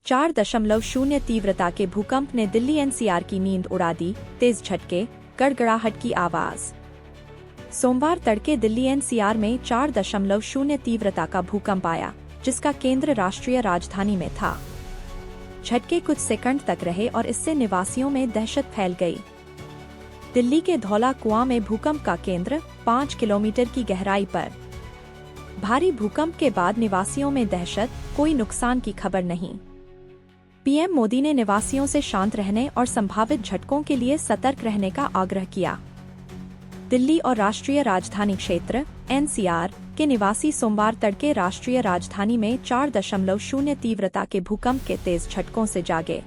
4.0 तीव्रता के भूकंप ने दिल्ली एनसीआर की नींद उड़ा दी। तेज झटके, गड़गड़ाहट की आवाज। सोमवार तड़के दिल्ली एनसीआर में 4.0 तीव्रता का भूकंप आया, जिसका केंद्र राष्ट्रीय राजधानी में था। झटके कुछ सेकंड तक रहे और इससे निवासियों में दहशत फैल गई। दिल्ली के धौला कुआं में भूकंप का केंद्र 5 किलोमीटर की गहराई पर। भारी भूकंप के बाद निवासियों में दहशत, कोई नुकसान की खबर नहीं। पीएम मोदी ने निवासियों से शांत रहने और संभावित झटकों के लिए सतर्क रहने का आग्रह किया। दिल्ली और राष्ट्रीय राजधानी क्षेत्र एनसीआर के निवासी सोमवार तड़के राष्ट्रीय राजधानी में 4.0 तीव्रता के भूकंप के तेज झटकों से जागे।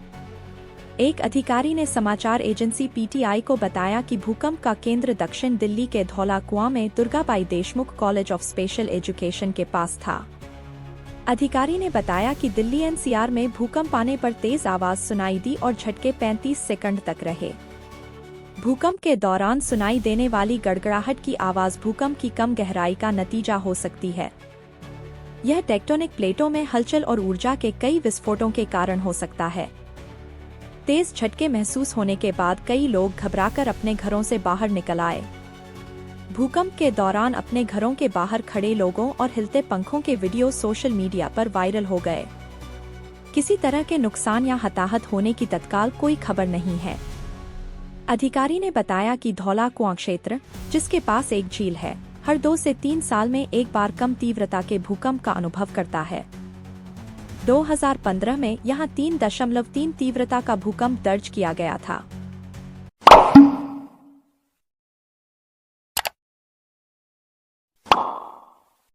एक अधिकारी ने समाचार एजेंसी पीटीआई को बताया कि भूकंप का केंद्र दक्षिण दिल्ली के धौला कुआं में Durgabai Deshmukh college of special education के पास था। अधिकारी ने बताया कि दिल्ली एनसीआर में भूकंप आने पर तेज आवाज सुनाई दी और झटके 35 सेकंड तक रहे। भूकंप के दौरान सुनाई देने वाली गड़गड़ाहट की आवाज भूकंप की कम गहराई का नतीजा हो सकती है। यह टेक्टोनिक प्लेटों में हलचल और ऊर्जा के कई विस्फोटों के कारण हो सकता है। तेज झटके महसूस होने के बाद कई लोग घबराकर अपने घरों से बाहर निकल आए। भूकंप के दौरान अपने घरों के बाहर खड़े लोगों और हिलते पंखों के वीडियो सोशल मीडिया पर वायरल हो गए। किसी तरह के नुकसान या हताहत होने की तत्काल कोई खबर नहीं है। अधिकारी ने बताया कि धौला कुआं क्षेत्र, जिसके पास एक झील है, हर 2 से 3 साल में एक बार कम तीव्रता के भूकंप का अनुभव करता है। 2015 में यहां 3.3 तीव्रता का भूकंप दर्ज किया गया था।